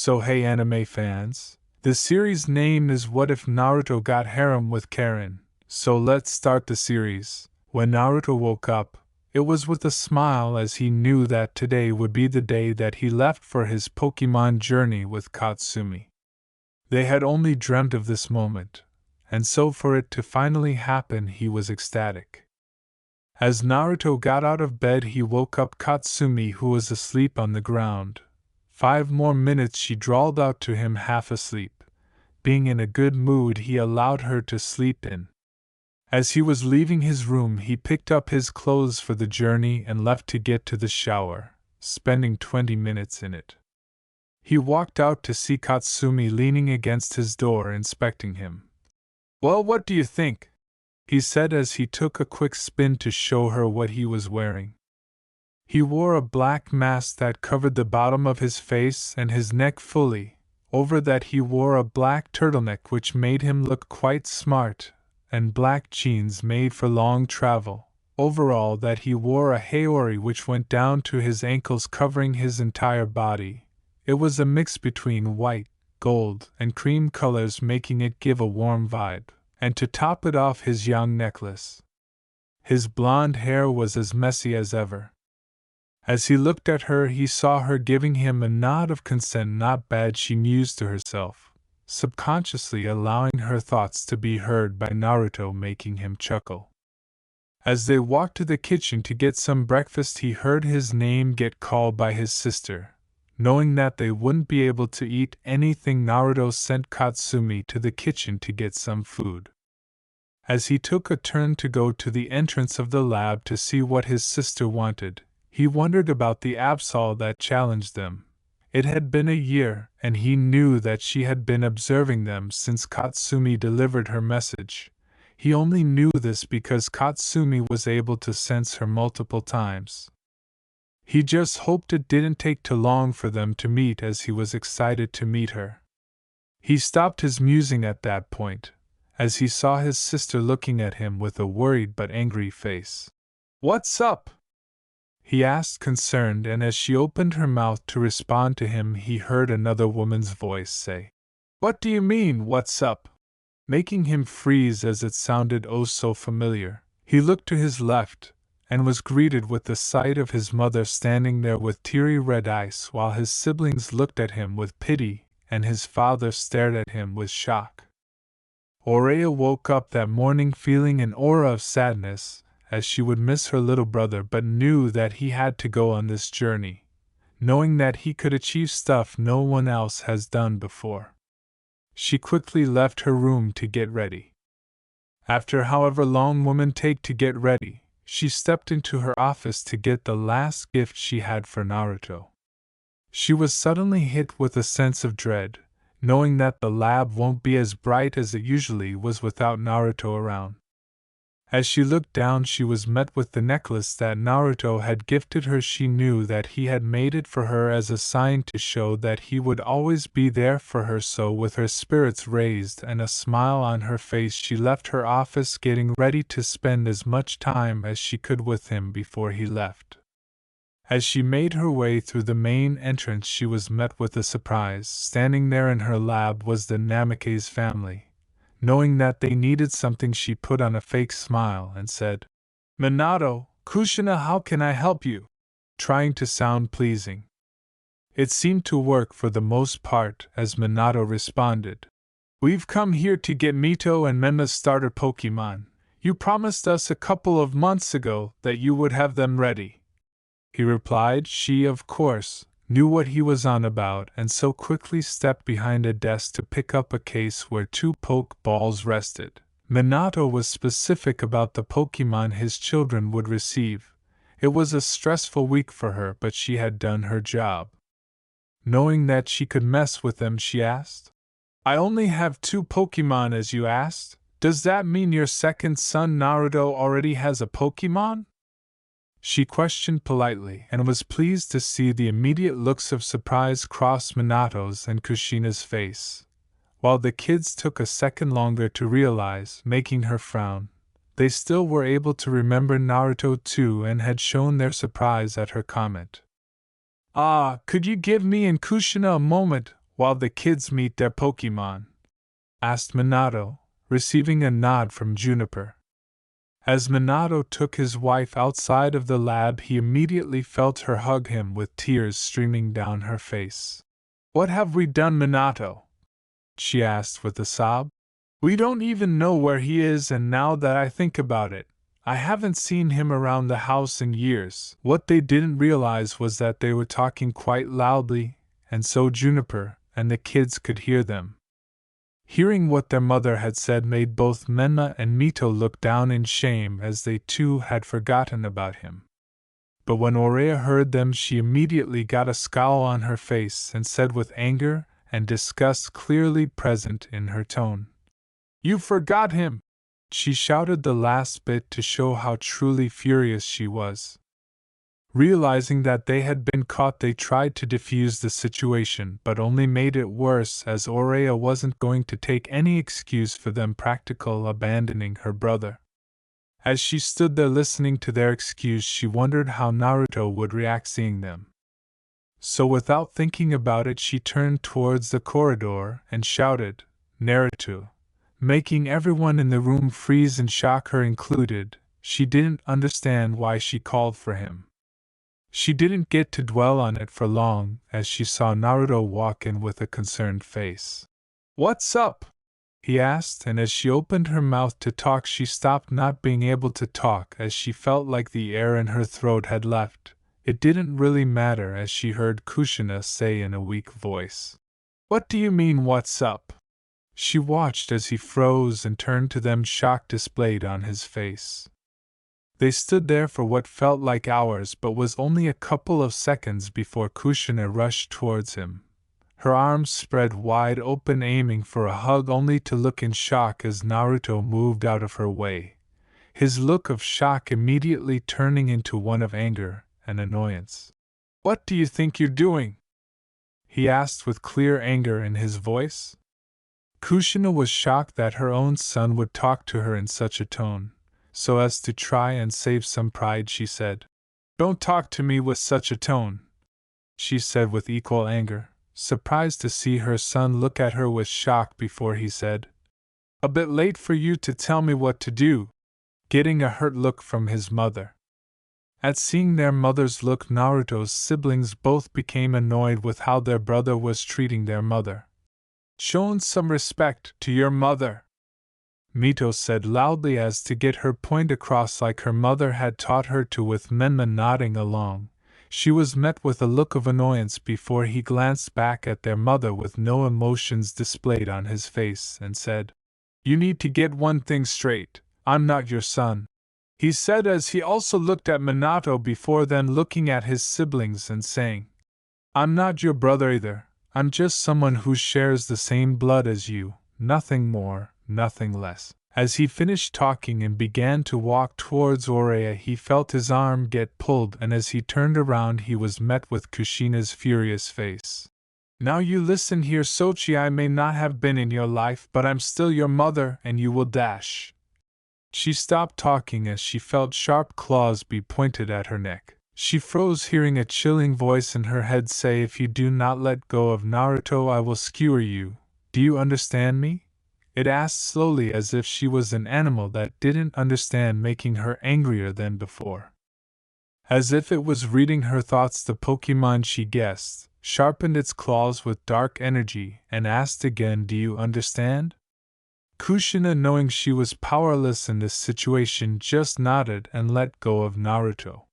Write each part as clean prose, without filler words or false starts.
So hey anime fans, the series name is What If Naruto Got Harem with Karin, so let's start the series. When Naruto woke up, it was with a smile as he knew that today would be the day that he left for his Pokemon journey with Katsumi. They had only dreamt of this moment, and so for it to finally happen he was ecstatic. As Naruto got out of bed he woke up Katsumi who was asleep on the ground. 5 more minutes she drawled out to him half asleep. Being in a good mood he allowed her to sleep in. As he was leaving his room he picked up his clothes for the journey and left to get to the shower, spending 20 minutes in it. He walked out to see Katsumi leaning against his door inspecting him. "Well, what do you think?" he said as he took a quick spin to show her what he was wearing. He wore a black mask that covered the bottom of his face and his neck fully. Over that he wore a black turtleneck which made him look quite smart, and black jeans made for long travel. Overall that he wore a haori which went down to his ankles covering his entire body. It was a mix between white, gold, and cream colors making it give a warm vibe, and to top it off his young necklace. His blonde hair was as messy as ever. As he looked at her he saw her giving him a nod of consent. Not bad, she mused to herself, subconsciously allowing her thoughts to be heard by Naruto, making him chuckle. As they walked to the kitchen to get some breakfast he heard his name get called by his sister. Knowing that they wouldn't be able to eat anything, Naruto sent Katsumi to the kitchen to get some food. As he took a turn to go to the entrance of the lab to see what his sister wanted, he wondered about the Absol that challenged them. It had been a year, and he knew that she had been observing them since Katsumi delivered her message. He only knew this because Katsumi was able to sense her multiple times. He just hoped it didn't take too long for them to meet, as he was excited to meet her. He stopped his musing at that point, as he saw his sister looking at him with a worried but angry face. "What's up?" he asked, concerned, and as she opened her mouth to respond to him he heard another woman's voice say, "What do you mean, what's up?" making him freeze as it sounded oh so familiar. He looked to his left, and was greeted with the sight of his mother standing there with teary red eyes while his siblings looked at him with pity, and his father stared at him with shock. Aurea woke up that morning feeling an aura of sadness, as she would miss her little brother but knew that he had to go on this journey, knowing that he could achieve stuff no one else has done before. She quickly left her room to get ready. After however long women take to get ready, she stepped into her office to get the last gift she had for Naruto. She was suddenly hit with a sense of dread, knowing that the lab won't be as bright as it usually was without Naruto around. As she looked down she was met with the necklace that Naruto had gifted her. She knew that he had made it for her as a sign to show that he would always be there for her, so with her spirits raised and a smile on her face she left her office, getting ready to spend as much time as she could with him before he left. As she made her way through the main entrance she was met with a surprise. Standing there in her lab was the Namake's family. Knowing that they needed something she put on a fake smile and said, "Minato, Kushina, how can I help you?" trying to sound pleasing. It seemed to work for the most part, as Minato responded, "We've come here to get Mito and Menma's starter Pokemon. You promised us a couple of months ago that you would have them ready," he replied. She, of course, knew what he was on about and so quickly stepped behind a desk to pick up a case where 2 poke balls rested. Minato was specific about the Pokemon his children would receive. It was a stressful week for her, but she had done her job. Knowing that she could mess with them, she asked, "I only have 2 Pokemon as you asked. Does that mean your second son Naruto already has a Pokemon?" she questioned politely, and was pleased to see the immediate looks of surprise cross Minato's and Kushina's face. While the kids took a second longer to realize, making her frown, they still were able to remember Naruto too and had shown their surprise at her comment. "Ah, could you give me and Kushina a moment while the kids meet their Pokemon?" asked Minato, receiving a nod from Juniper. As Minato took his wife outside of the lab, he immediately felt her hug him with tears streaming down her face. "What have we done, Minato?" she asked with a sob. "We don't even know where he is, and now that I think about it, I haven't seen him around the house in years." What they didn't realize was that they were talking quite loudly, and so Juniper and the kids could hear them. Hearing what their mother had said made both Menma and Mito look down in shame, as they too had forgotten about him. But when Aurea heard them, she immediately got a scowl on her face and said with anger and disgust clearly present in her tone, "You forgot him!" She shouted the last bit to show how truly furious she was. Realizing that they had been caught, they tried to defuse the situation, but only made it worse, as Aurea wasn't going to take any excuse for them practical abandoning her brother. As she stood there listening to their excuse, she wondered how Naruto would react seeing them. So without thinking about it, she turned towards the corridor and shouted, "Naruto!" making everyone in the room freeze in shock, her included. She didn't understand why she called for him. She didn't get to dwell on it for long, as she saw Naruto walk in with a concerned face. "What's up?" he asked, and as she opened her mouth to talk, she stopped not being able to talk, as she felt like the air in her throat had left. It didn't really matter, as she heard Kushina say in a weak voice, "What do you mean, what's up?" She watched as he froze and turned to them, shock displayed on his face. They stood there for what felt like hours, but was only a couple of seconds before Kushina rushed towards him, her arms spread wide open, aiming for a hug, only to look in shock as Naruto moved out of her way, his look of shock immediately turning into one of anger and annoyance. "What do you think you're doing?" he asked with clear anger in his voice. Kushina was shocked that her own son would talk to her in such a tone. So as to try and save some pride, she said, "Don't talk to me with such a tone," she said with equal anger, surprised to see her son look at her with shock before he said, "A bit late for you to tell me what to do," getting a hurt look from his mother. At seeing their mother's look, Naruto's siblings both became annoyed with how their brother was treating their mother. "Shown some respect to your mother," Mito said loudly as to get her point across like her mother had taught her to, with Menma nodding along. She was met with a look of annoyance before he glanced back at their mother with no emotions displayed on his face and said, "You need to get one thing straight, I'm not your son," he said as he also looked at Minato before then looking at his siblings and saying, "I'm not your brother either, I'm just someone who shares the same blood as you, nothing more, nothing less." As he finished talking and began to walk towards Aurea, he felt his arm get pulled, and as he turned around he was met with Kushina's furious face. "Now you listen here, Sochi, I may not have been in your life, but I'm still your mother, and you will dash." She stopped talking as she felt sharp claws be pointed at her neck. She froze, hearing a chilling voice in her head say, "If you do not let go of Naruto, I will skewer you. Do you understand me?" It asked slowly, as if she was an animal that didn't understand, making her angrier than before. As if it was reading her thoughts, the Pokemon, she guessed, sharpened its claws with dark energy and asked again, "Do you understand?" Kushina, knowing she was powerless in this situation, just nodded and let go of Naruto.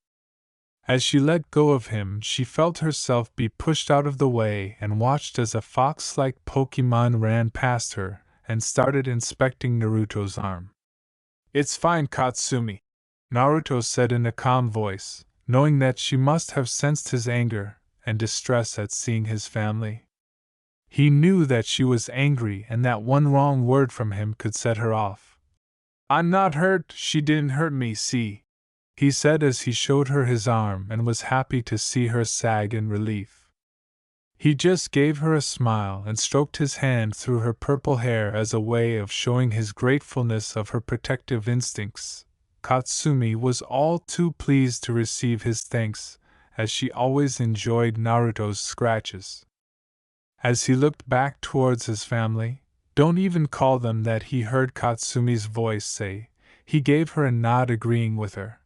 As she let go of him, she felt herself be pushed out of the way and watched as a fox-like Pokemon ran past her and started inspecting Naruto's arm. "It's fine, Katsumi," Naruto said in a calm voice, knowing that she must have sensed his anger and distress at seeing his family. He knew that she was angry and that one wrong word from him could set her off. "I'm not hurt, she didn't hurt me, see," he said as he showed her his arm and was happy to see her sag in relief. He just gave her a smile and stroked his hand through her purple hair as a way of showing his gratefulness of her protective instincts. Katsumi was all too pleased to receive his thanks, as she always enjoyed Naruto's scratches. As he looked back towards his family, "Don't even call them that," he heard Katsumi's voice say. He gave her a nod agreeing with her.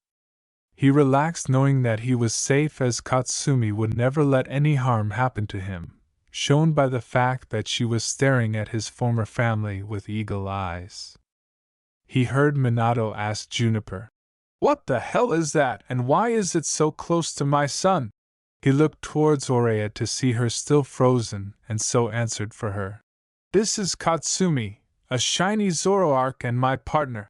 He relaxed knowing that he was safe as Katsumi would never let any harm happen to him, shown by the fact that she was staring at his former family with eagle eyes. He heard Minato ask Juniper, "What the hell is that, and why is it so close to my son?" He looked towards Oreya to see her still frozen, and so answered for her. "This is Katsumi, a shiny Zoroark and my partner."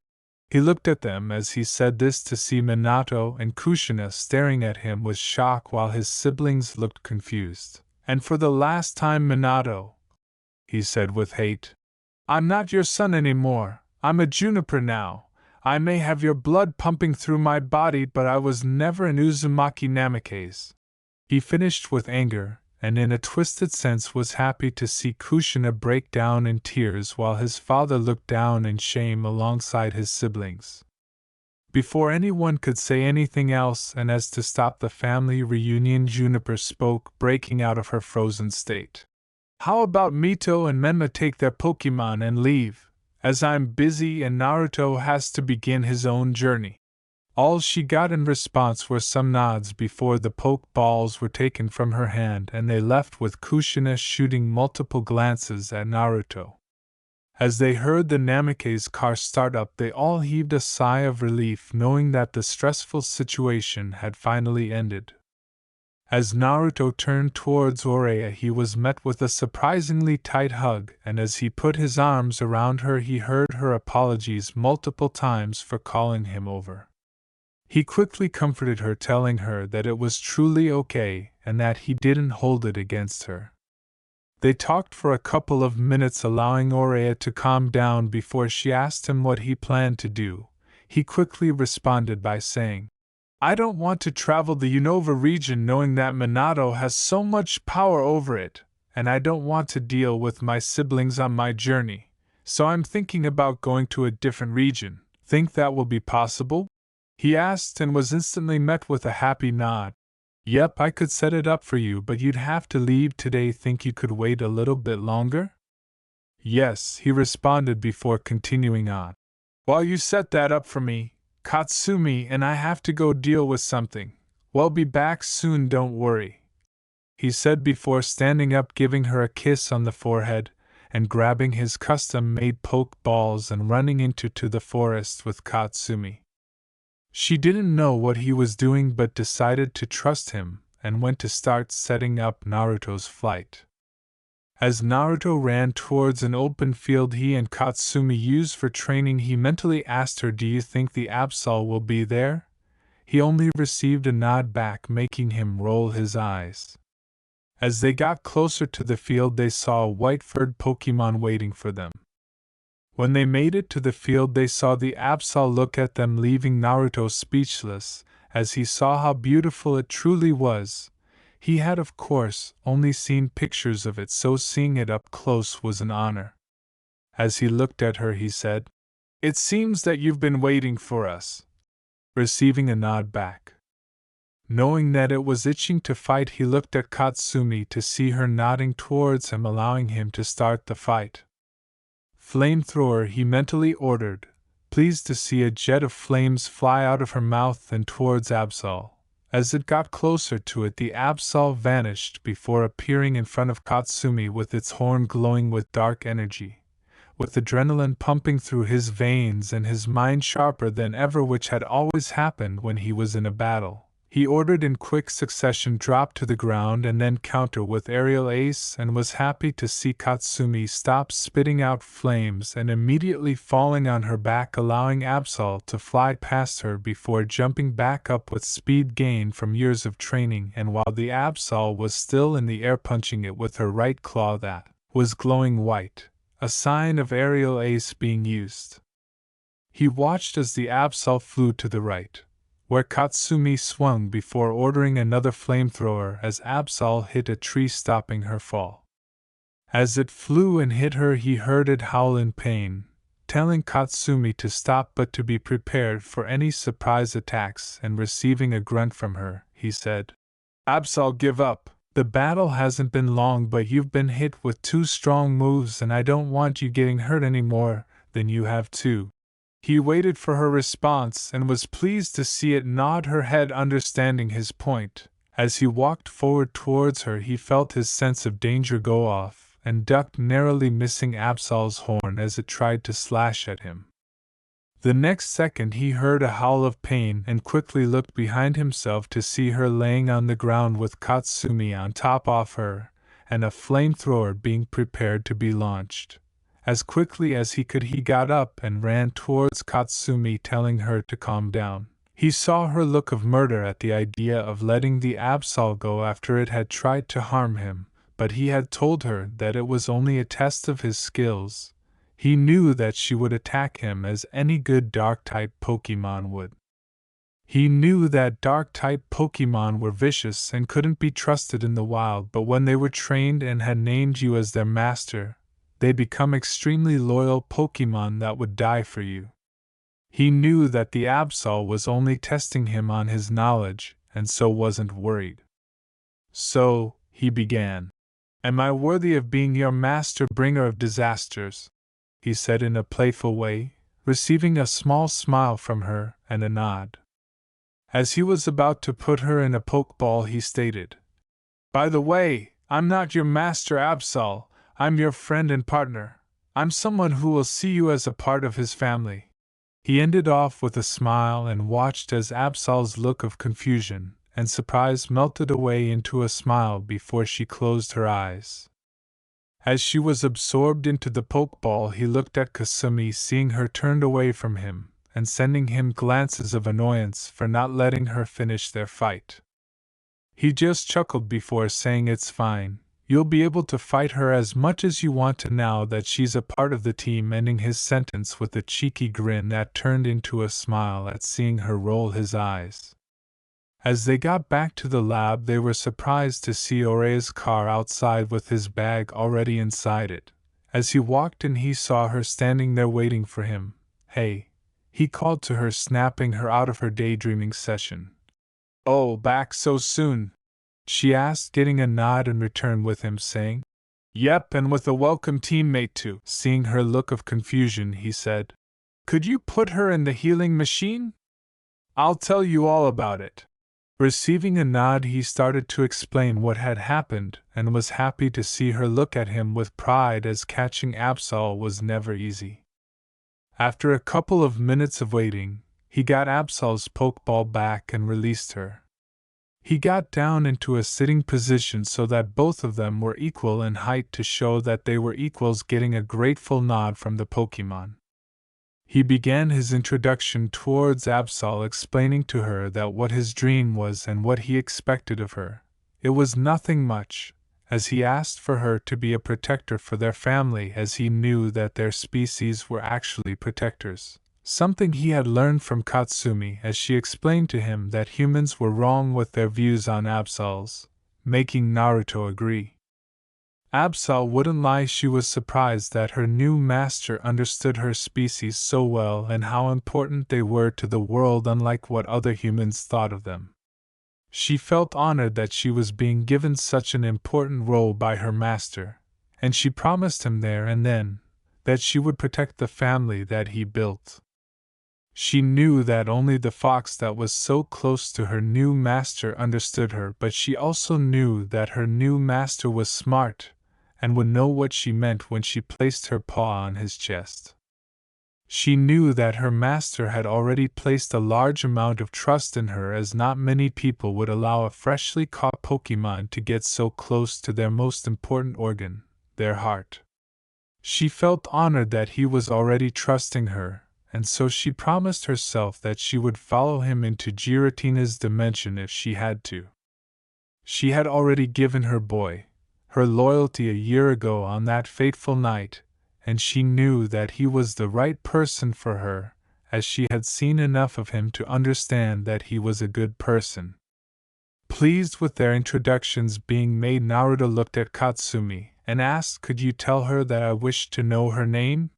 He looked at them as he said this to see Minato and Kushina staring at him with shock while his siblings looked confused. "And for the last time, Minato," he said with hate, "I'm not your son anymore. I'm a Juniper now. I may have your blood pumping through my body, but I was never an Uzumaki Namikaze." He finished with anger, and in a twisted sense was happy to see Kushina break down in tears while his father looked down in shame alongside his siblings. Before anyone could say anything else, and as to stop the family reunion, Juniper spoke, breaking out of her frozen state. "How about Mito and Menma take their Pokemon and leave, as I'm busy and Naruto has to begin his own journey?" All she got in response were some nods before the Pokeballs were taken from her hand and they left with Kushina shooting multiple glances at Naruto. As they heard the Namikaze car start up, they all heaved a sigh of relief knowing that the stressful situation had finally ended. As Naruto turned towards Oreya, he was met with a surprisingly tight hug, and as he put his arms around her, he heard her apologies multiple times for calling him over. He quickly comforted her, telling her that it was truly okay and that he didn't hold it against her. They talked for a couple of minutes, allowing Oreya to calm down before she asked him what he planned to do. He quickly responded by saying, "I don't want to travel the Unova region knowing that Minato has so much power over it, and I don't want to deal with my siblings on my journey, so I'm thinking about going to a different region. Think that will be possible?" He asked and was instantly met with a happy nod. "Yep, I could set it up for you, but you'd have to leave today. Think you could wait a little bit longer?" "Yes," he responded before continuing on. "While you set that up for me, Katsumi and I have to go deal with something. We'll be back soon, don't worry," he said before standing up, giving her a kiss on the forehead, and grabbing his custom-made Pokeballs and running into the forest with Katsumi. She didn't know what he was doing but decided to trust him and went to start setting up Naruto's flight. As Naruto ran towards an open field he and Katsumi used for training, he mentally asked her, "Do you think the Absol will be there?" He only received a nod back, making him roll his eyes. As they got closer to the field, they saw a white-furred Pokemon waiting for them. When they made it to the field, they saw the Absol look at them, leaving Naruto speechless, as he saw how beautiful it truly was. He had, of course, only seen pictures of it, so seeing it up close was an honor. As he looked at her, he said, "It seems that you've been waiting for us." Receiving a nod back. Knowing that it was itching to fight, he looked at Katsumi to see her nodding towards him, allowing him to start the fight. "Flamethrower," he mentally ordered, pleased to see a jet of flames fly out of her mouth and towards Absol. As it got closer to it, the Absol vanished before appearing in front of Katsumi with its horn glowing with dark energy. With adrenaline pumping through his veins and his mind sharper than ever, which had always happened when he was in a battle, he ordered in quick succession drop to the ground and then counter with aerial ace, and was happy to see Katsumi stop spitting out flames and immediately falling on her back, allowing Absol to fly past her before jumping back up with speed gained from years of training, and while the Absol was still in the air, punching it with her right claw that was glowing white, a sign of aerial ace being used. He watched as the Absol flew to the right, where Katsumi swung before ordering another flamethrower as Absol hit a tree, stopping her fall. As it flew and hit her, he heard it howl in pain, telling Katsumi to stop but to be prepared for any surprise attacks, and receiving a grunt from her, he said, "Absol, give up. The battle hasn't been long, but you've been hit with 2 strong moves, and I don't want you getting hurt any more than you have to." He waited for her response and was pleased to see it nod her head, understanding his point. As he walked forward towards her, he felt his sense of danger go off and ducked, narrowly missing Absol's horn as it tried to slash at him. The next second he heard a howl of pain and quickly looked behind himself to see her laying on the ground with Katsumi on top of her, and a flamethrower being prepared to be launched. As quickly as he could, he got up and ran towards Katsumi, telling her to calm down. He saw her look of murder at the idea of letting the Absol go after it had tried to harm him, but he had told her that it was only a test of his skills. He knew that she would attack him as any good Dark-type Pokemon would. He knew that Dark-type Pokemon were vicious and couldn't be trusted in the wild, but when they were trained and had named you as their master, they'd become extremely loyal Pokemon that would die for you. He knew that the Absol was only testing him on his knowledge, and so wasn't worried. "So," he began, "am I worthy of being your master, bringer of disasters?" he said in a playful way, receiving a small smile from her and a nod. As he was about to put her in a pokeball, he stated, "By the way, I'm not your master Absol, I'm your friend and partner. I'm someone who will see you as a part of his family." He ended off with a smile and watched as Absol's look of confusion and surprise melted away into a smile before she closed her eyes. As she was absorbed into the pokeball, he looked at Kasumi, seeing her turned away from him, and sending him glances of annoyance for not letting her finish their fight. He just chuckled before saying, "It's fine, you'll be able to fight her as much as you want to now that she's a part of the team," ending his sentence with a cheeky grin that turned into a smile at seeing her roll his eyes. As they got back to the lab, they were surprised to see Orea's car outside with his bag already inside it. As he walked in, he saw her standing there waiting for him. "Hey," he called to her, snapping her out of her daydreaming session. "Oh, back so soon?" she asked, getting a nod in return with him saying, "Yep, and with a welcome teammate too." Seeing her look of confusion, he said, "Could you put her in the healing machine? I'll tell you all about it." Receiving a nod, he started to explain what had happened and was happy to see her look at him with pride, as catching Absol was never easy. After a couple of minutes of waiting, he got Absol's pokeball back and released her. He got down into a sitting position so that both of them were equal in height to show that they were equals, getting a grateful nod from the Pokemon. He began his introduction towards Absol, explaining to her that what his dream was and what he expected of her. It was nothing much, as he asked for her to be a protector for their family, as he knew that their species were actually protectors. Something he had learned from Katsumi, as she explained to him that humans were wrong with their views on Absols, making Naruto agree. Absol wouldn't lie, she was surprised that her new master understood her species so well and how important they were to the world, unlike what other humans thought of them. She felt honored that she was being given such an important role by her master, and she promised him there and then that she would protect the family that he built. She knew that only the fox that was so close to her new master understood her, but she also knew that her new master was smart and would know what she meant when she placed her paw on his chest. She knew that her master had already placed a large amount of trust in her, as not many people would allow a freshly caught Pokemon to get so close to their most important organ, their heart. She felt honored that he was already trusting her, and so she promised herself that she would follow him into Giratina's dimension if she had to. She had already given her boy her loyalty a year ago on that fateful night, and she knew that he was the right person for her, as she had seen enough of him to understand that he was a good person. Pleased with their introductions being made, Naruto looked at Katsumi and asked, "Could you tell her that I wished to know her name?"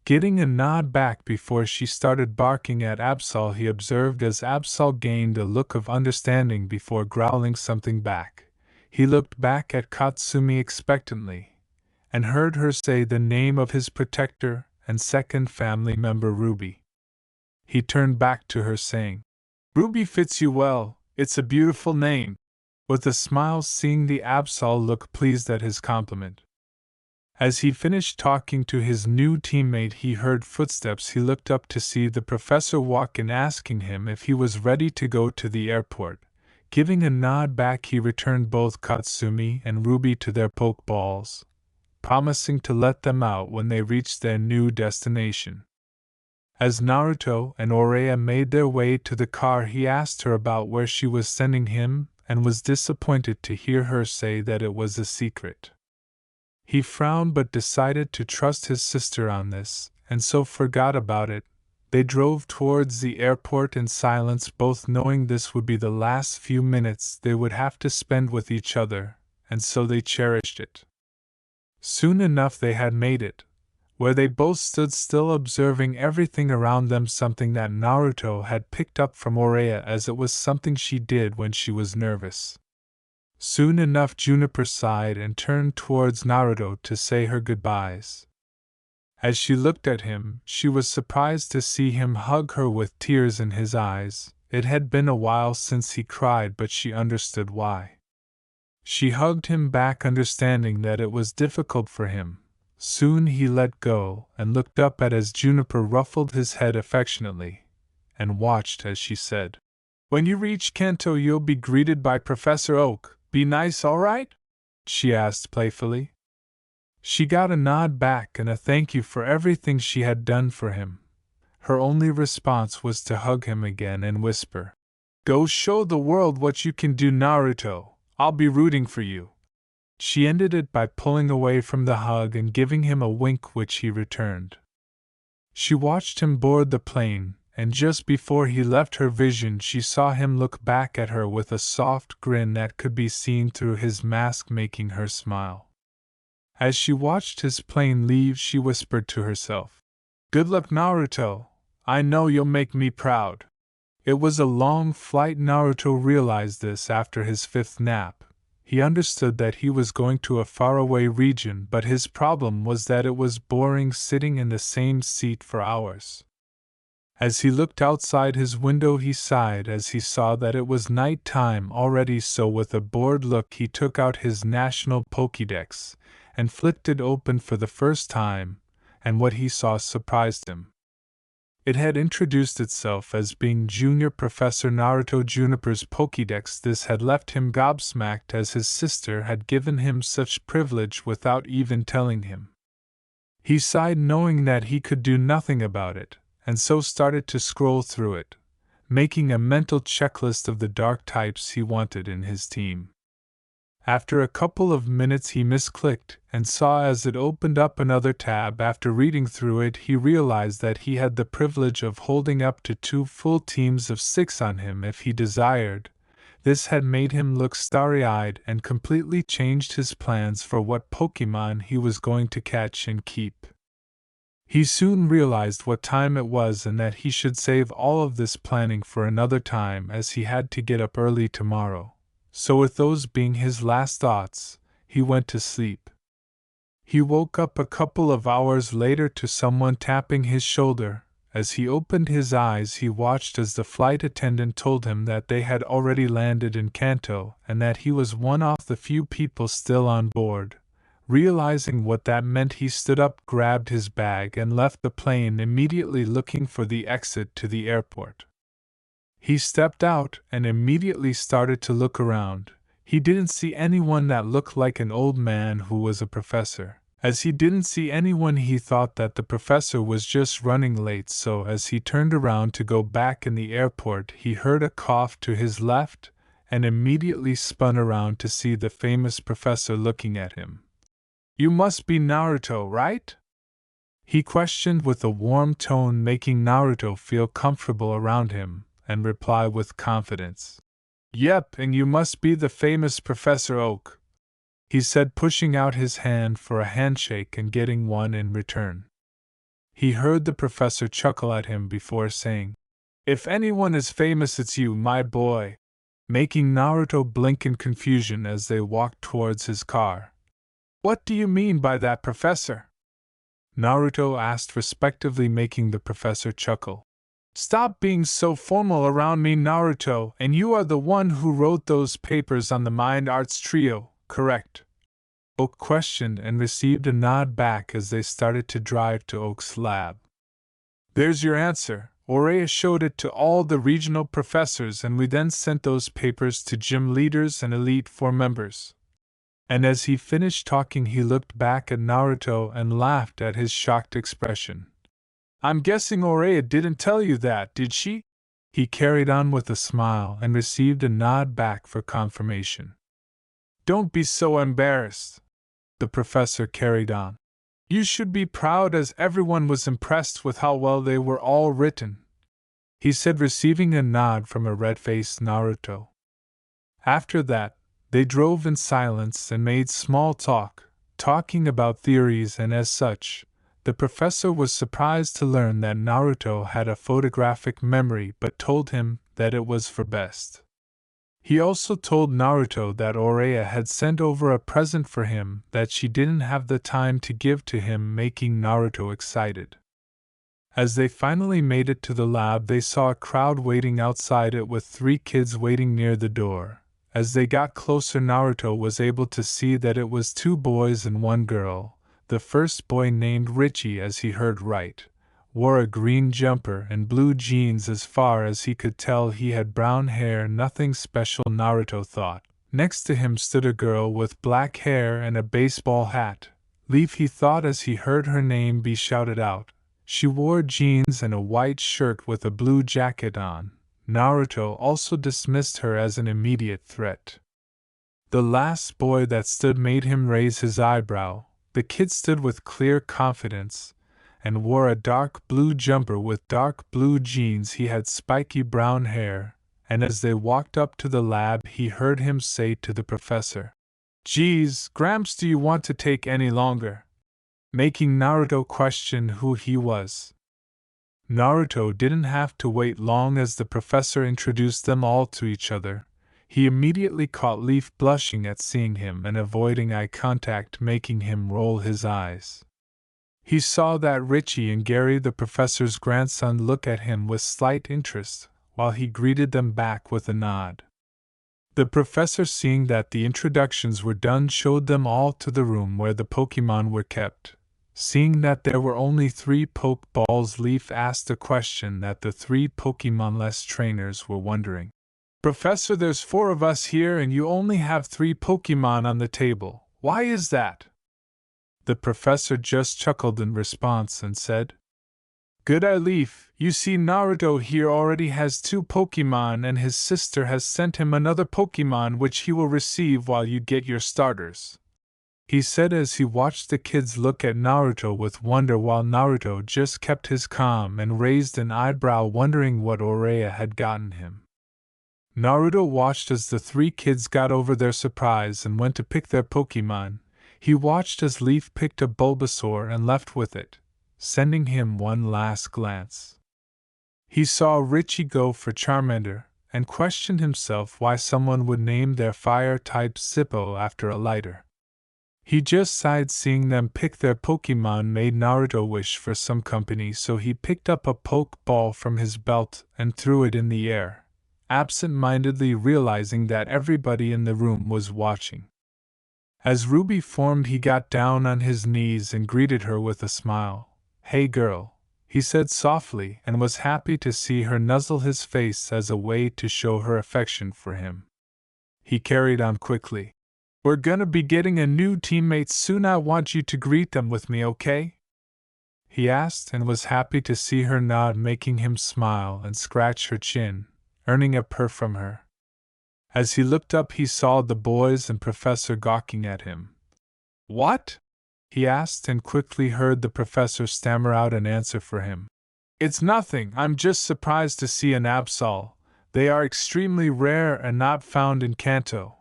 Getting a nod back before she started barking at Absol, he observed as Absol gained a look of understanding before growling something back. He looked back at Katsumi expectantly, and heard her say the name of his protector and second family member Ruby. He turned back to her saying, "Ruby fits you well, it's a beautiful name," with a smile, seeing the Absol look pleased at his compliment. As he finished talking to his new teammate, he heard footsteps. He looked up to see the professor walk in, asking him if he was ready to go to the airport. Giving a nod back, he returned both Katsumi and Ruby to their pokeballs, promising to let them out when they reached their new destination. As Naruto and Oreya made their way to the car, he asked her about where she was sending him, and was disappointed to hear her say that it was a secret. He frowned but decided to trust his sister on this, and so forgot about it. They drove towards the airport in silence, both knowing this would be the last few minutes they would have to spend with each other, and so they cherished it. Soon enough they had made it, where they both stood still observing everything around them, something that Naruto had picked up from Oreya, as it was something she did when she was nervous. Soon enough Juniper sighed and turned towards Naruto to say her goodbyes. As she looked at him, she was surprised to see him hug her with tears in his eyes. It had been a while since he cried, but she understood why. She hugged him back, understanding that it was difficult for him. Soon he let go and looked up as Juniper ruffled his head affectionately, and watched as she said, "When you reach Kanto, you'll be greeted by Professor Oak. Be nice, all right?" she asked playfully. She got a nod back and a thank you for everything she had done for him. Her only response was to hug him again and whisper, "Go show the world what you can do, Naruto. I'll be rooting for you." She ended it by pulling away from the hug and giving him a wink, which he returned. She watched him board the plane, and just before he left her vision she saw him look back at her with a soft grin that could be seen through his mask, making her smile. As she watched his plane leave, she whispered to herself, "Good luck, Naruto. I know you'll make me proud." It was a long flight. Naruto realized this after his fifth nap. He understood that he was going to a faraway region, but his problem was that it was boring sitting in the same seat for hours. As he looked outside his window, he sighed as he saw that it was night time already, so with a bored look he took out his national Pokédex and flicked it open for the first time, and what he saw surprised him. It had introduced itself as being Junior Professor Naruto. Juniper's Pokédex. This had left him gobsmacked, as his sister had given him such privilege without even telling him. He sighed, knowing that he could do nothing about it, and so started to scroll through it, making a mental checklist of the dark types he wanted in his team. After a couple of minutes he misclicked, and saw as it opened up another tab. After reading through it, he realized that he had the privilege of holding up to 2 full teams of 6 on him if he desired. This had made him look starry-eyed and completely changed his plans for what Pokémon he was going to catch and keep. He soon realized what time it was and that he should save all of this planning for another time, as he had to get up early tomorrow. So with those being his last thoughts, he went to sleep. He woke up a couple of hours later to someone tapping his shoulder. As he opened his eyes, he watched as the flight attendant told him that they had already landed in Kanto and that he was one of the few people still on board. Realizing what that meant, he stood up, grabbed his bag, and left the plane, immediately looking for the exit to the airport. He stepped out and immediately started to look around. He didn't see anyone that looked like an old man who was a professor. As he didn't see anyone, he thought that the professor was just running late, so as he turned around to go back in the airport, he heard a cough to his left and immediately spun around to see the famous professor looking at him. "You must be Naruto, right?" he questioned with a warm tone, making Naruto feel comfortable around him, and reply with confidence, "Yep, and you must be the famous Professor Oak," he said, pushing out his hand for a handshake and getting one in return. He heard the professor chuckle at him before saying, "If anyone is famous, it's you, my boy." making Naruto blink in confusion as they walked towards his car. "What do you mean by that, Professor?" Naruto asked respectively, making the professor chuckle. "Stop being so formal around me, Naruto, and you are the one who wrote those papers on the Mind Arts Trio, correct?" Oak questioned and received a nod back as they started to drive to Oak's lab. "There's your answer. Oreya showed it to all the regional professors, and we then sent those papers to gym leaders and Elite Four members." And as he finished talking, he looked back at Naruto and laughed at his shocked expression. "I'm guessing Oreya didn't tell you that, did she?" He carried on with a smile and received a nod back for confirmation. "Don't be so embarrassed," the professor carried on. "You should be proud, as everyone was impressed with how well they were all written," he said, receiving a nod from a red-faced Naruto. After that, they drove in silence and made small talk, talking about theories, and as such, the professor was surprised to learn that Naruto had a photographic memory but told him that it was for best. He also told Naruto that Oreya had sent over a present for him that she didn't have the time to give to him, making Naruto excited. As they finally made it to the lab, they saw a crowd waiting outside it with 3 kids waiting near the door. As they got closer, Naruto was able to see that it was 2 boys and 1 girl. The first boy, named Richie, as he heard right, wore a green jumper and blue jeans. As far as he could tell, he had brown hair, nothing special, Naruto thought. Next to him stood a girl with black hair and a baseball hat. Leaf, he thought as he heard her name be shouted out. She wore jeans and a white shirt with a blue jacket on. Naruto also dismissed her as an immediate threat. The last boy that stood made him raise his eyebrow. The kid stood with clear confidence, and wore a dark blue jumper with dark blue jeans. He had spiky brown hair, and as they walked up to the lab, he heard him say to the professor, "Geez, Gramps, do you want to take any longer?" making Naruto question who he was. Naruto didn't have to wait long as the professor introduced them all to each other. He immediately caught Leaf blushing at seeing him and avoiding eye contact, making him roll his eyes. He saw that Richie and Gary, the professor's grandson, look at him with slight interest, while he greeted them back with a nod. The professor, seeing that the introductions were done, showed them all to the room where the Pokémon were kept. Seeing that there were only 3 Pokeballs, Leaf asked a question that the 3 Pokémon-less trainers were wondering. "Professor, there's 4 of us here and you only have 3 Pokémon on the table. Why is that?" The professor just chuckled in response and said, "Good eye, Leaf. You see, Naruto here already has 2 Pokémon, and his sister has sent him another Pokémon which he will receive while you get your starters," he said as he watched the kids look at Naruto with wonder, while Naruto just kept his calm and raised an eyebrow, wondering what Oreya had gotten him. Naruto watched as the 3 kids got over their surprise and went to pick their Pokémon. He watched as Leaf picked a Bulbasaur and left with it, sending him one last glance. He saw Richie go for Charmander, and questioned himself why someone would name their fire-type Zippo after a lighter. He just sighed. Seeing them pick their Pokémon made Naruto wish for some company, so he picked up a Pokeball from his belt and threw it in the air, absent-mindedly realizing that everybody in the room was watching. As Ruby formed, he got down on his knees and greeted her with a smile. "Hey girl," he said softly, and was happy to see her nuzzle his face as a way to show her affection for him. He carried on quickly. "We're gonna be getting a new teammate soon. I want you to greet them with me, okay?" he asked, and was happy to see her nod, making him smile and scratch her chin, earning a purr from her. As he looked up, he saw the boys and professor gawking at him. "What?" he asked, and quickly heard the professor stammer out an answer for him. "It's nothing, I'm just surprised to see an Absol. They are extremely rare and not found in Kanto,"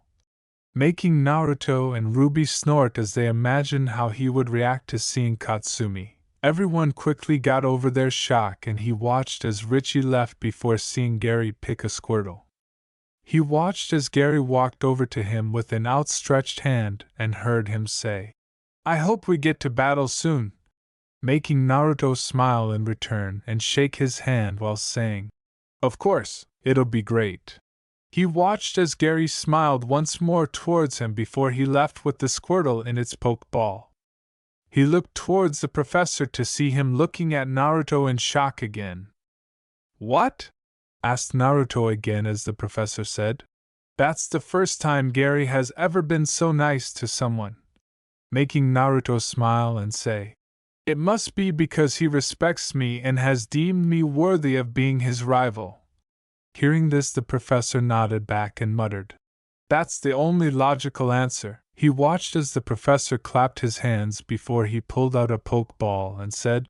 making Naruto and Ruby snort as they imagined how he would react to seeing Katsumi. Everyone quickly got over their shock, and he watched as Richie left before seeing Gary pick a Squirtle. He watched as Gary walked over to him with an outstretched hand and heard him say, "I hope we get to battle soon," making Naruto smile in return and shake his hand while saying, "Of course, it'll be great." He watched as Gary smiled once more towards him before he left with the Squirtle in its pokeball. He looked towards the professor to see him looking at Naruto in shock again. "What?" asked Naruto again as the professor said. "That's the first time Gary has ever been so nice to someone," making Naruto smile and say, "It must be because he respects me and has deemed me worthy of being his rival." Hearing this, the professor nodded back and muttered, "That's the only logical answer." He watched as the professor clapped his hands before he pulled out a pokeball and said,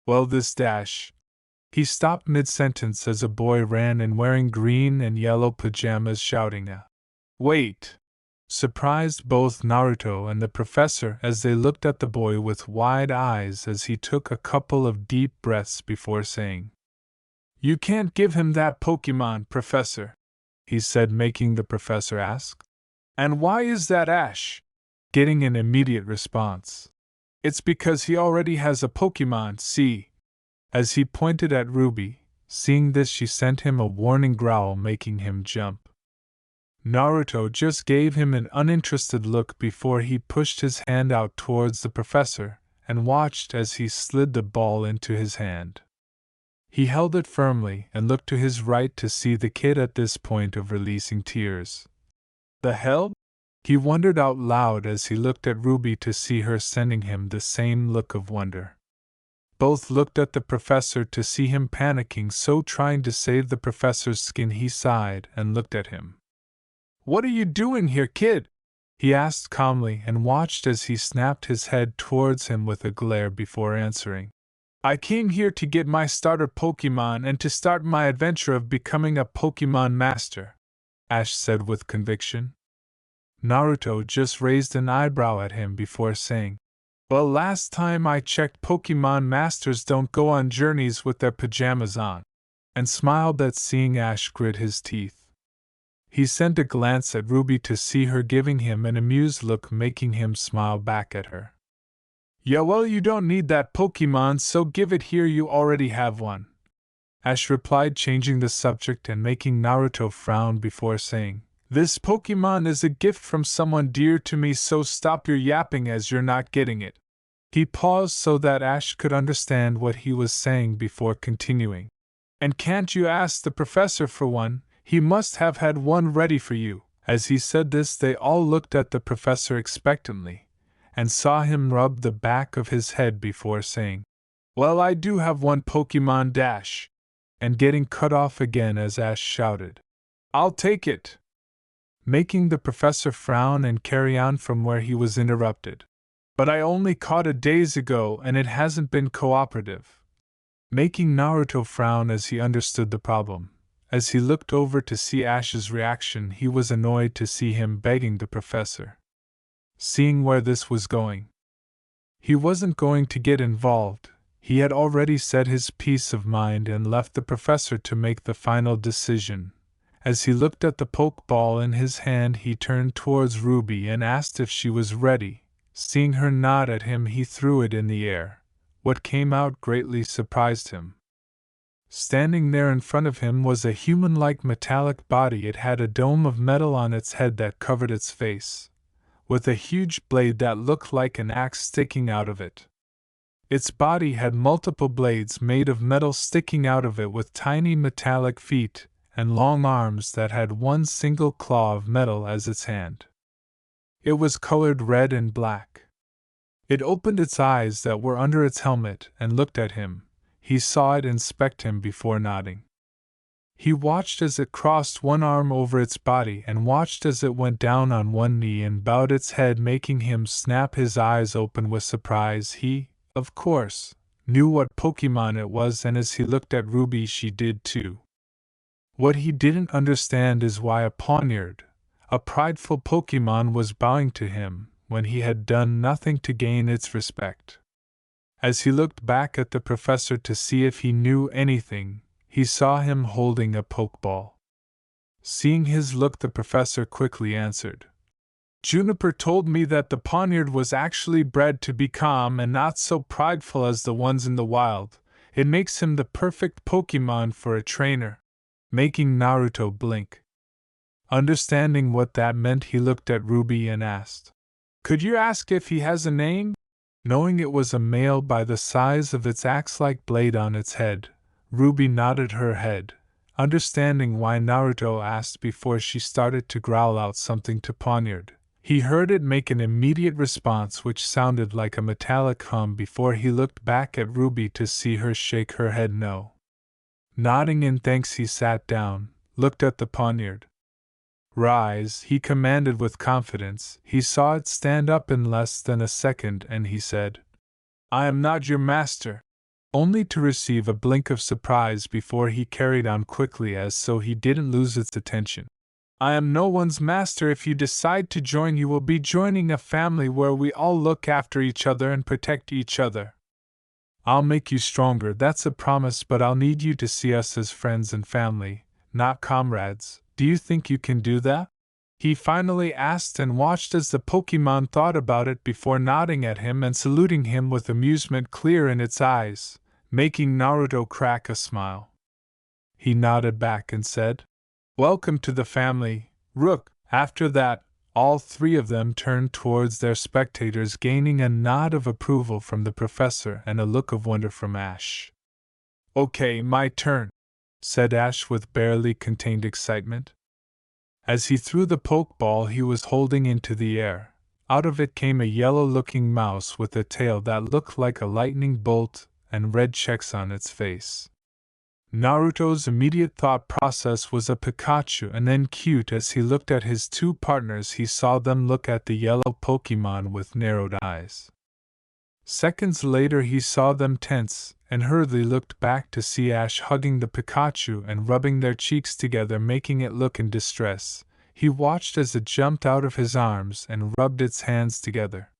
"Well, this dash." He stopped mid-sentence as a boy ran in wearing green and yellow pajamas shouting "Wait!" Surprised both Naruto and the professor as they looked at the boy with wide eyes as he took a couple of deep breaths before saying, "You can't give him that Pokemon, Professor," he said, making the professor ask, "And why is that, Ash?" Getting an immediate response, "It's because he already has a Pokemon, see?" As he pointed at Ruby, seeing this she sent him a warning growl making him jump. Naruto just gave him an uninterested look before he pushed his hand out towards the professor and watched as he slid the ball into his hand. He held it firmly and looked to his right to see the kid at this point of releasing tears. "The hell?" he wondered out loud as he looked at Ruby to see her sending him the same look of wonder. Both looked at the professor to see him panicking, so trying to save the professor's skin he sighed and looked at him. "What are you doing here, kid?" he asked calmly and watched as he snapped his head towards him with a glare before answering. "I came here to get my starter Pokemon and to start my adventure of becoming a Pokemon Master," Ash said with conviction. Naruto just raised an eyebrow at him before saying, "Well, last time I checked, Pokemon Masters don't go on journeys with their pajamas on," and smiled at seeing Ash grit his teeth. He sent a glance at Ruby to see her giving him an amused look, making him smile back at her. "Yeah, well, you don't need that Pokemon, so give it here, you already have one," Ash replied, changing the subject and making Naruto frown before saying, "This Pokemon is a gift from someone dear to me, so stop your yapping as you're not getting it." He paused so that Ash could understand what he was saying before continuing. "And can't you ask the professor for one? He must have had one ready for you." As he said this, they all looked at the professor expectantly, and saw him rub the back of his head before saying, "Well, I do have one Pokemon Dash," and getting cut off again as Ash shouted, "I'll take it," making the professor frown and carry on from where he was interrupted. "But I only caught it days ago and it hasn't been cooperative," making Naruto frown as he understood the problem. As he looked over to see Ash's reaction, he was annoyed to see him begging the professor. Seeing where this was going, he wasn't going to get involved. He had already said his piece of mind and left the professor to make the final decision. As he looked at the pokeball in his hand, he turned towards Ruby and asked if she was ready. Seeing her nod at him, he threw it in the air. What came out greatly surprised him. Standing there in front of him was a human-like metallic body. It had a dome of metal on its head that covered its face, with a huge blade that looked like an axe sticking out of it. Its body had multiple blades made of metal sticking out of it, with tiny metallic feet and long arms that had one single claw of metal as its hand. It was colored red and black. It opened its eyes that were under its helmet and looked at him. He saw it inspect him before nodding. He watched as it crossed one arm over its body and watched as it went down on one knee and bowed its head, making him snap his eyes open with surprise. He, of course, knew what Pokemon it was, and as he looked at Ruby, she did too. What he didn't understand is why a poniard, a prideful Pokemon, was bowing to him when he had done nothing to gain its respect. As he looked back at the professor to see if he knew anything, he saw him holding a pokeball. Seeing his look, the professor quickly answered. Juniper told me that the poniard was actually bred to be calm and not so prideful as the ones in the wild. It makes him the perfect Pokemon for a trainer. Making Naruto blink. Understanding what that meant, he looked at Ruby and asked, "Could you ask if he has a name?" Knowing it was a male by the size of its axe-like blade on its head, Ruby nodded her head, understanding why Naruto asked before she started to growl out something to Poniard. He heard it make an immediate response which sounded like a metallic hum before he looked back at Ruby to see her shake her head no. Nodding in thanks, he sat down, looked at the poniard. "Rise," he commanded with confidence. He saw it stand up in less than a second and he said, "I am not your master," only to receive a blink of surprise before he carried on quickly as so he didn't lose its attention. "I am no one's master. If you decide to join, you will be joining a family where we all look after each other and protect each other. I'll make you stronger, that's a promise, but I'll need you to see us as friends and family, not comrades. Do you think you can do that?" He finally asked and watched as the Pokemon thought about it before nodding at him and saluting him with amusement clear in its eyes, making Naruto crack a smile. He nodded back and said, "Welcome to the family, Rook." After that, all three of them turned towards their spectators, gaining a nod of approval from the professor and a look of wonder from Ash. "Okay, my turn," said Ash with barely contained excitement. As he threw the pokeball he was holding into the air, out of it came a yellow-looking mouse with a tail that looked like a lightning bolt and red checks on its face. Naruto's immediate thought process was a Pikachu, and then cute. As he looked at his two partners, he saw them look at the yellow Pokemon with narrowed eyes. Seconds later he saw them tense, and hurriedly looked back to see Ash hugging the Pikachu and rubbing their cheeks together, making it look in distress. He watched as it jumped out of his arms and rubbed its hands together.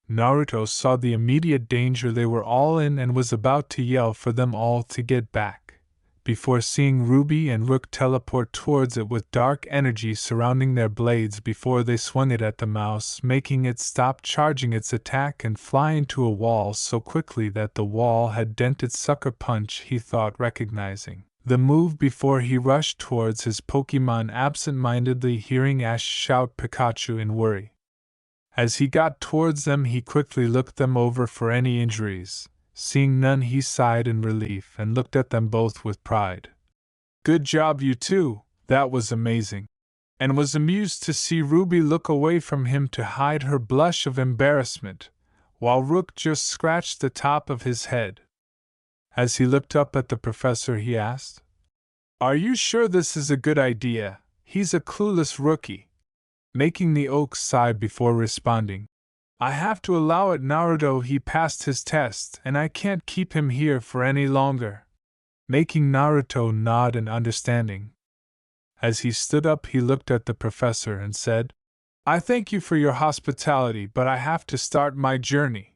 Naruto saw the immediate danger they were all in and was about to yell for them all to get back, before seeing Ruby and Rook teleport towards it with dark energy surrounding their blades before they swung it at the mouse, making it stop charging its attack and fly into a wall so quickly that the wall had dented Sucker Punch, he thought, recognizing the move before he rushed towards his Pokemon absent-mindedly, hearing Ash shout Pikachu in worry. As he got towards them he quickly looked them over for any injuries. Seeing none he sighed in relief and looked at them both with pride. "Good job you two, that was amazing," and was amused to see Ruby look away from him to hide her blush of embarrassment, while Rook just scratched the top of his head. As he looked up at the professor he asked, "Are you sure this is a good idea? He's a clueless rookie." Making the oak sigh before responding, "I have to allow it, Naruto. He passed his test, and I can't keep him here for any longer." Making Naruto nod in understanding. As he stood up he looked at the professor and said, "I thank you for your hospitality, but I have to start my journey."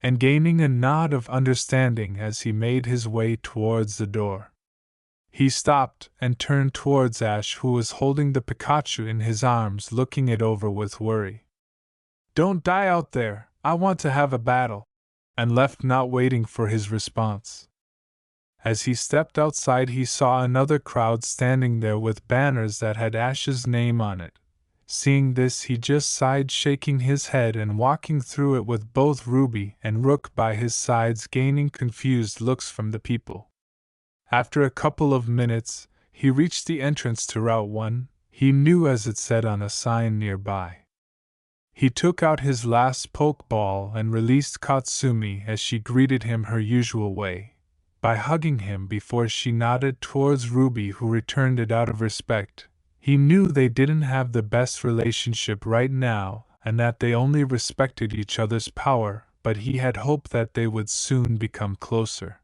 And gaining a nod of understanding as he made his way towards the door, he stopped and turned towards Ash, who was holding the Pikachu in his arms, looking it over with worry. "Don't die out there, I want to have a battle," and left not waiting for his response. As he stepped outside he saw another crowd standing there with banners that had Ash's name on it. Seeing this he just sighed, shaking his head and walking through it with both Ruby and Rook by his sides, gaining confused looks from the people. After a couple of minutes, he reached the entrance to Route 1, he knew as it said on a sign nearby. He took out his last Pokeball and released Katsumi as she greeted him her usual way, by hugging him before she nodded towards Ruby, who returned it out of respect. He knew they didn't have the best relationship right now, and that they only respected each other's power, but he had hoped that they would soon become closer.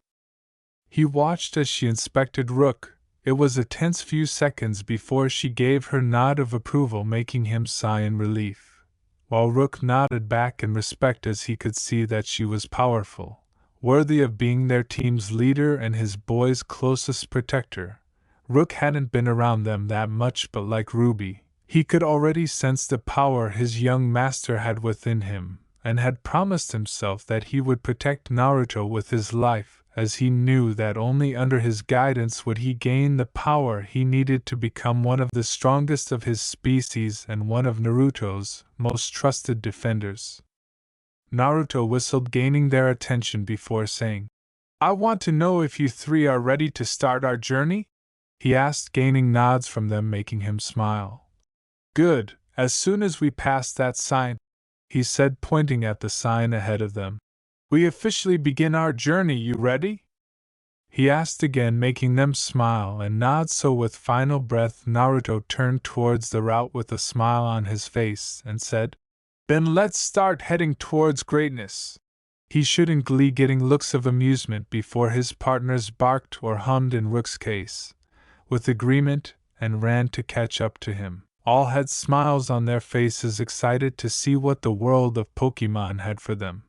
He watched as she inspected Rook. It was a tense few seconds before she gave her nod of approval, making him sigh in relief, while Rook nodded back in respect as he could see that she was powerful, worthy of being their team's leader and his boy's closest protector. Rook hadn't been around them that much, but like Ruby, he could already sense the power his young master had within him, and had promised himself that he would protect Naruto with his life, as he knew that only under his guidance would he gain the power he needed to become one of the strongest of his species and one of Naruto's most trusted defenders. Naruto whistled, gaining their attention before saying, "I want to know if you three are ready to start our journey?" he asked, gaining nods from them, making him smile. "Good, as soon as we pass that sign," he said, pointing at the sign ahead of them. "We officially begin our journey, you ready?" he asked again, making them smile and nod. So with final breath Naruto turned towards the route with a smile on his face and said, "Then let's start heading towards greatness." He should in glee, getting looks of amusement before his partners barked or hummed in Rook's case, with agreement, and ran to catch up to him. All had smiles on their faces, excited to see what the world of Pokemon had for them.